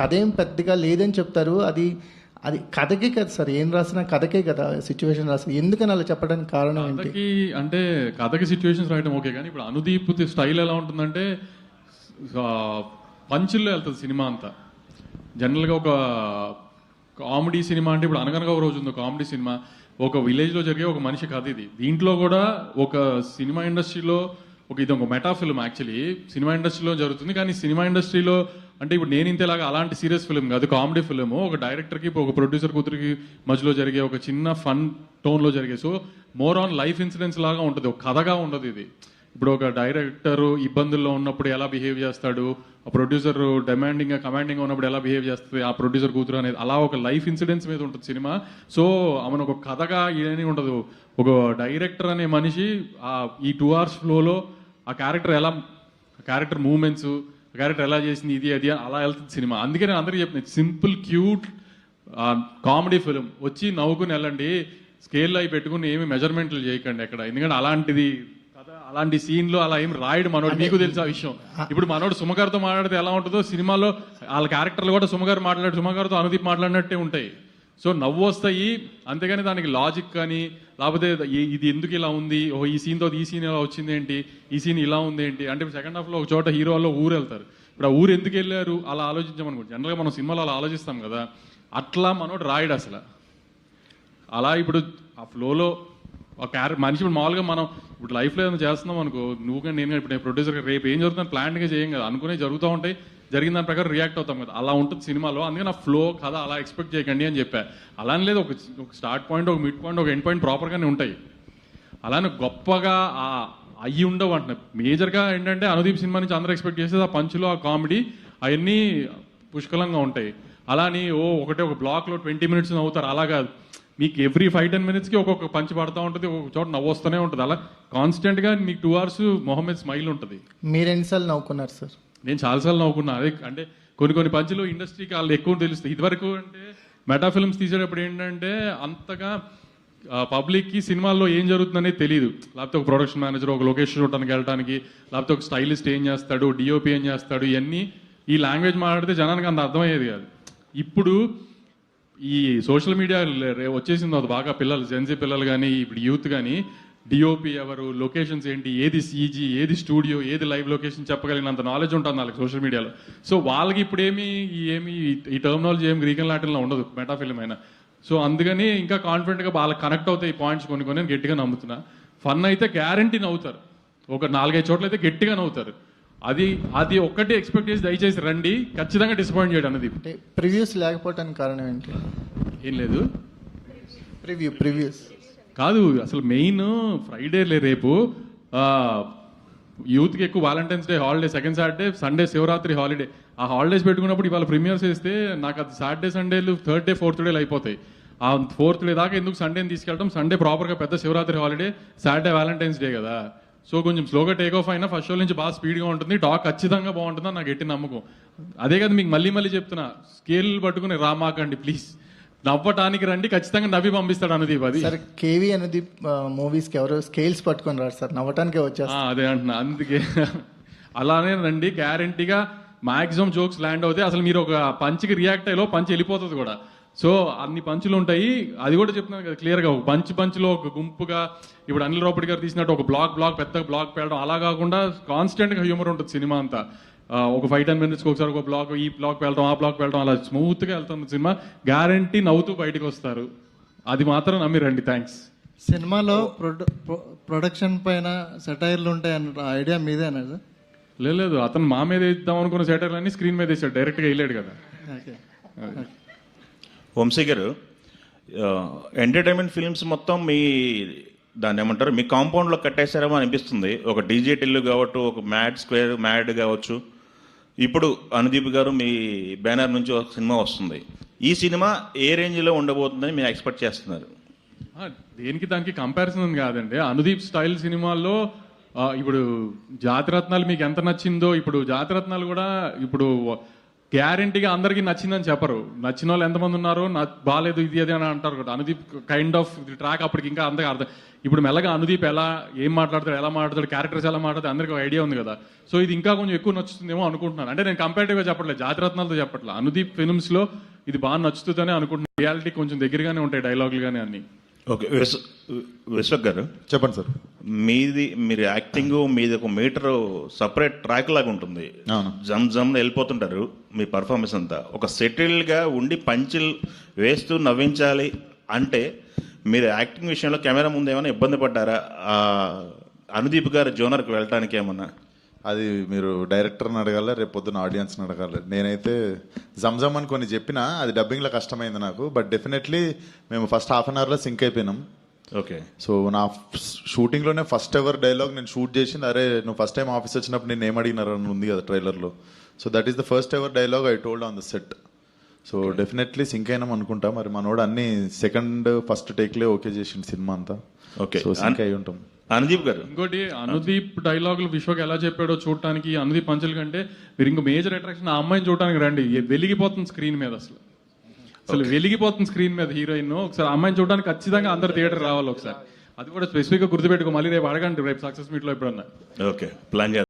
కథ ఏం పెద్దగా లేదని చెప్తారు. అది అది కథకే కదా సార్, ఏం రాసినా కథకే కదా సిచ్యువేషన్ రాస్తారు. ఎందుకని అలా చెప్పడానికి కారణం ఏంటి? కథకి అంటే కథకి సిచ్యువేషన్స్ రాయడం ఓకే, కానీ ఇప్పుడు అనుదీప్ స్టైల్ ఎలా ఉంటుందంటే పంచుల్లో వెళ్తుంది సినిమా అంతా. జనరల్గా ఒక కామెడీ సినిమా అంటే ఇప్పుడు అనగనగా ఒక రోజు ఉంది కామెడీ సినిమా, ఒక విలేజ్లో జరిగే ఒక మనిషి కథ ఇది. దీంట్లో కూడా ఒక సినిమా ఇండస్ట్రీలో ఇది ఒక మెటా ఫిల్మ్ యాక్చువల్లీ సినిమా ఇండస్ట్రీలో జరుగుతుంది. కానీ సినిమా ఇండస్ట్రీలో అంటే ఇప్పుడు నేను ఇంతేలాగా అలాంటి సీరియస్ ఫిల్మ్ కాదు, కామెడీ ఫిల్మ్. ఒక డైరెక్టర్కి ఒక ప్రొడ్యూసర్ కూతురికి మధ్యలో జరిగే ఒక చిన్న ఫన్ టోన్లో జరిగే, so more on life incidents లాగా ఉంటుంది, ఒక కథగా ఉండదు ఇది. ఇప్పుడు ఒక డైరెక్టర్ ఇబ్బందుల్లో ఉన్నప్పుడు ఎలా బిహేవ్ చేస్తాడు, ఆ ప్రొడ్యూసర్ డిమాండింగ్గా కమాండింగ్గా ఉన్నప్పుడు ఎలా బిహేవ్ చేస్తుంది ఆ ప్రొడ్యూసర్ కూతురు అనేది, అలా ఒక లైఫ్ ఇన్సిడెంట్స్ మీద ఉంటుంది సినిమా. సో ఆమెను ఒక కథగా ఏమీ ఉండదు. ఒక డైరెక్టర్ అనే మనిషి ఈ 2 hours ఫ్లోలో ఆ క్యారెక్టర్ మూమెంట్స్, క్యారెక్టర్ ఎలా చేసింది ఇది అది అలా వెళ్తుంది సినిమా. అందుకే నేను అందరికీ చెప్తున్నాను, సింపుల్ క్యూట్ కామెడీ ఫిలిం వచ్చి నవ్వుకుని వెళ్ళండి, స్కేల్లో అవి పెట్టుకుని ఏమి మెజర్మెంట్లు చేయకండి ఎక్కడ. ఎందుకంటే అలాంటిది అలాంటి సీన్లో అలా ఏం రాయడు మనోడు, మీకు తెలుసు ఆ విషయం. ఇప్పుడు మనోడు సుమగారితో మాట్లాడితే ఎలా ఉంటుందో సినిమాలో వాళ్ళ క్యారెక్టర్లు కూడా సుమగారితో అనుదీప్ మాట్లాడినట్టే ఉంటాయి. సో నవ్వు వస్తాయి, అంతేగాని దానికి లాజిక్ కానీ లేకపోతే ఇది ఎందుకు ఇలా ఉంది, ఈ సీన్తో ఈ సీన్ ఇలా వచ్చింది ఏంటి, ఈ సీన్ ఇలా ఉంది ఏంటి అంటే సెకండ్ హాఫ్లో ఒక చోట హీరో వాళ్ళు ఊరు వెళ్తారు, ఇప్పుడు ఆ ఊరు ఎందుకు వెళ్ళారు అలా ఆలోచించామనుకో. జనరల్గా మనం సినిమాలో అలా ఆలోచిస్తాం కదా, అట్లా మనోడు రాయడు అసలు. అలా ఇప్పుడు ఆ ఫ్లోలో ఒక మనిషి ఇప్పుడు మామూలుగా మనం ఇప్పుడు లైఫ్లో ఏదైనా చేస్తున్నాం అనుకో, నువ్వు కానీ నేను ఇప్పుడు నేను ప్రొడ్యూసర్ రేపు ఏం జరుగుతుందని ప్లాన్గా చేయం కదా, అనుకునే జరుగుతూ ఉంటాయి, జరిగిన దాని ప్రకారం రియాక్ట్ అవుతాం కదా, అలా ఉంటుంది సినిమాలో. అందుకని ఆ ఫ్లో కథ అలా ఎక్స్పెక్ట్ చేయకండి అని చెప్పా. అలానే లేదు, ఒక స్టార్ట్ పాయింట్, ఒక మిడ్ పాయింట్, ఒక ఎండ్ పాయింట్ ప్రాపర్గానే ఉంటాయి. అలానే గొప్పగా అయ్యి ఉండవు అంటున్నారు. మేజర్గా ఏంటంటే అనుదీప్ సినిమా నుంచి అందరూ ఎక్స్పెక్ట్ చేసేది ఆ పంచులో ఆ కామెడీ అవన్నీ పుష్కలంగా ఉంటాయి. అలాని ఒక బ్లాక్లో 20 minutes నవ్వుతారు, అలా కాదు. మీకు ఎవ్రీ 5-10 minutesకి ఒక్కొక్క పంచి పడుతూ ఉంటుంది, ఒక్కొక్క చోట నవ్వు వస్తూనే ఉంటుంది. అలా కాన్స్టెంట్గా మీకు 2 hours మొహమ్మద్ స్మైల్ ఉంటుంది. మీరు ఎన్నిసార్లు నవ్వుకున్నారు సార్? నేను చాలాసార్లు నవ్వుకున్నా. అదే అంటే కొన్ని పంచులు ఇండస్ట్రీకి వాళ్ళు ఎక్కువ తెలుస్తాయి. ఇదివరకు అంటే మెటా ఫిల్మ్స్ తీసేటప్పుడు ఏంటంటే అంతగా పబ్లిక్కి సినిమాల్లో ఏం జరుగుతుందనేది తెలియదు. లేకపోతే ఒక ప్రొడక్షన్ మేనేజర్ ఒక లొకేషన్ చూడటానికి వెళ్ళడానికి, లేకపోతే ఒక స్టైలిస్ట్ ఏం చేస్తాడు, డిఓపి ఏం చేస్తాడు, ఇవన్నీ ఈ లాంగ్వేజ్ మాట్లాడితే జనానికి అంత అర్థమయ్యేది కాదు. ఇప్పుడు ఈ సోషల్ మీడియా వచ్చేసింది అది బాగా, పిల్లలు జెన్జీ పిల్లలు కానీ ఇప్పుడు యూత్ కానీ డిఓపి ఎవరు, లొకేషన్స్ ఏంటి, ఏది సీజీ, ఏది స్టూడియో, ఏది లైవ్ లొకేషన్ చెప్పగలిగినంత నాలెడ్జ్ ఉంటుంది వాళ్ళకి సోషల్ మీడియాలో. సో వాళ్ళకి ఇప్పుడు ఏమి ఈ టర్మినాలజీ ఏమి గ్రీక్ అండ్ లాటిన్లో ఉండదు మెటా ఫిల్మ్ అయినా. సో అందుకని ఇంకా కాన్ఫిడెంట్గా వాళ్ళకి కనెక్ట్ అవుతాయి ఈ పాయింట్స్ కొన్ని నేను గట్టిగా నమ్ముతున్నా. ఫన్ అయితే గ్యారంటీ నవ్వుతారు, ఒక 4-5 చోట్ల అయితే గట్టిగా నవ్వుతారు. అది ఒక్కటి ఎక్స్పెక్ట్ చేసి దయచేసి రండి, ఖచ్చితంగా డిసప్పాయింట్ చేయడం అనేది. అంటే ప్రివ్యూస్ లేకపోవడానికి కారణం ఏంటి? ఏం లేదు, ప్రివ్యూస్ కాదు అసలు మెయిన్ ఫ్రైడే రేపు యూత్కి ఎక్కువ Valentine's day holiday, second Saturday, Sunday Shivaratri holiday. ఆ హాలిడేస్ పెట్టుకున్నప్పుడు ఇవాళ ప్రీమియర్స్ వేస్తే నాకు అది సాటర్డే సండేలు 3rd డే 4th డేలు అయిపోతాయి. ఆ 4th డే దాకా ఎందుకు సండేని తీసుకెళ్ళడం, సండే ప్రాపర్గా పెద్ద Shivaratri holiday, Saturday Valentine's day కదా. సో కొంచెం స్లోగా టేక్ ఆఫ్ అయినా ఫస్ట్ షో నుంచి బాగా స్పీడ్గా ఉంటుంది, టాక్ ఖచ్చితంగా బాగుంటుందని నాకు గట్టి నమ్మకం. అదే కదా మీకు మళ్ళీ చెప్తున్నా, స్కేల్ పట్టుకుని రామాకండి ప్లీజ్, నవ్వటానికి రండి, ఖచ్చితంగా నవ్వి పంపిస్తాడు అనుదీప్. అది సార్ కేవీ అనుదీప్ మూవీస్కి ఎవరు స్కేల్స్ పట్టుకొని రారు సార్, నవ్వటానికే వచ్చేస్తారు. అదే అంటున్నా, అందుకే అలానే రండి, గ్యారంటీగా మాక్సిమం జోక్స్ ల్యాండ్ అవుతాయి. అసలు మీరు ఒక పంచ్కి రియాక్ట్ అయ్యేలో పంచ్ వెళ్ళిపోతుంది కూడా. సో అన్ని పంచులు ఉంటాయి, అది కూడా చెప్తున్నాను కదా క్లియర్గా. ఒక పంచులో ఒక గుంపుగా ఇప్పుడు అనిల్ రావుపూడి గారు తీసినట్టు ఒక బ్లాక్ పెద్ద బ్లాక్ పెట్టడం అలా కాకుండా కాన్స్టెంట్గా హ్యూమర్ ఉంటుంది సినిమా అంతా. ఒక 5-10 minutesకి ఒకసారి ఒక బ్లాక్, ఈ బ్లాక్ వెళ్ళడం ఆ బ్లాక్ వెళ్ళడం, అలా స్మూత్గా వెళ్తుంది సినిమా. గ్యారంటీ నవ్వుతూ బయటకు వస్తారు, అది మాత్రం నమ్మి రండి. థ్యాంక్స్. సినిమాలో ప్రొడక్షన్ పైన సెటైర్లు ఉంటాయన్న ఐడియా మీదేనా సార్? లేదు, అతను మా మీద ఇద్దాం అనుకున్న సెటైర్లు అన్ని స్క్రీన్ మీద వేసాడు, డైరెక్ట్గా వేయలేడు కదా. వంశీ గారు, ఎంటర్టైన్మెంట్ ఫిల్మ్స్ మొత్తం దాన్ని ఏమంటారు మీ కాంపౌండ్లో కట్టేశారేమో అనిపిస్తుంది. ఒక డీజే టిల్లు కావచ్చు, ఒక మ్యాడ్ కావచ్చు. ఇప్పుడు అనుదీప్ గారు మీ బ్యానర్ నుంచి ఒక సినిమా వస్తుంది. ఈ సినిమా ఏ రేంజ్లో ఉండబోతుందని మీరు ఎక్స్పెక్ట్ చేస్తున్నారు? దేనికి దానికి కంపారిజన్ కాదండి. అనుదీప్ స్టైల్ సినిమాల్లో ఇప్పుడు జాతిరత్నాలు మీకు ఎంత నచ్చిందో, ఇప్పుడు జాతిరత్నాలు కూడా ఇప్పుడు గ్యారంటీగా అందరికీ నచ్చిందని చెప్పరు. నచ్చిన వాళ్ళు ఎంతమంది ఉన్నారో బాగాలేదు ఇది అది అని అంటారు కదా. అనుదీప్ కైండ్ ఆఫ్ ట్రాక్ అప్పటికి ఇంకా అంతగా అర్థం. ఇప్పుడు మెల్లగా అనుదీప్ ఏం మాట్లాడతాడు, ఎలా మాట్లాడతాడు, క్యారెక్టర్స్ ఎలా మాట్లాడతాడు అందరికీ ఒక ఐడియా ఉంది కదా. సో ఇది ఇంకా కొంచెం ఎక్కువ నచ్చుతుందేమో అనుకుంటున్నాను. అంటే నేను కంపారిటివ్గా చెప్పట్లేదు, జాతిరత్నాలతో చెప్పట్లేదు, అనుదీప్ ఫిల్మ్స్ లో ఇది బాగా నచ్చుతుందని అనుకుంటున్నాను. రియాలిటీ కొంచెం దగ్గరగానే ఉంటాయి డైలాగులు కానీ అన్ని. ఓకే, విశ్వక్ గారు చెప్పండి సార్. మీరు యాక్టింగ్ మీది ఒక మీటర్ సపరేట్ ట్రాక్ లాగా ఉంటుంది. అవును. జమ్ వెళ్ళిపోతుంటారు మీ పర్ఫార్మెన్స్ అంతా. ఒక సెటిల్డ్గా ఉండి పంచులు వేస్తూ నవ్వించాలి అంటే మీరు యాక్టింగ్ విషయంలో కెమెరా ముందు ఏమైనా ఇబ్బంది పడ్డారా? అనుదీప్ గారి జోనర్కి వెళ్ళటానికి ఏమన్నా? అది మీరు డైరెక్టర్ని అడగాలి, రేపు పొద్దున్న ఆడియన్స్ని అడగాలి. నేనైతే జమ్ అని కొన్ని చెప్పినా అది డబ్బింగ్లో కష్టమైంది నాకు. బట్ డెఫినెట్లీ మేము ఫస్ట్ హాఫ్ అన్ అవర్లో సింక్ అయిపోయినాం. ఓకే. సో నా షూటింగ్లోనే ఫస్ట్ ఎవర్ డైలాగ్ నేను షూట్ చేసింది, అరే నువ్వు ఫస్ట్ టైం ఆఫీస్ వచ్చినప్పుడు నేను ఏమడిగినారు అని ఉంది కదా ట్రైలర్లో. So that is the first ever dialogue I told on the set. So definitely sync అయినాం అనుకుంటా. మరి మనోడు అన్ని సెకండ్ ఫస్ట్ టేక్లే ఓకే చేసిండు సినిమా అంతా. ఓకే, సో సింక్ అయి ఉంటాం. అనుదీప్ గారు ఇంకోటి, అనుదీప్ డైలాగులు విశ్వక్ ఎలా చెప్పాడో చూడటానికి, అనుదీప్ పంచుల కంటే మీరు ఇంకో మేజర్ అట్రాక్షన్ ఆ అమ్మాయిని చూడటానికి రండి. వెలిగిపోతుంది స్క్రీన్ మీద, అసలు వెలిగిపోతుంది స్క్రీన్ మీద హీరోయిన్. ఒకసారి అమ్మాయిని చూడడానికి ఖచ్చితంగా అందరు థియేటర్ రావాలి ఒకసారి. అది కూడా స్పెసిఫిక్ గా గుర్తుపెట్టుకో. మళ్ళీ రేపు అడగండి, రేపు సక్సెస్ మీట్ లో ఎప్పుడన్నా. ఓకే, ప్లాన్ చేద్దాం.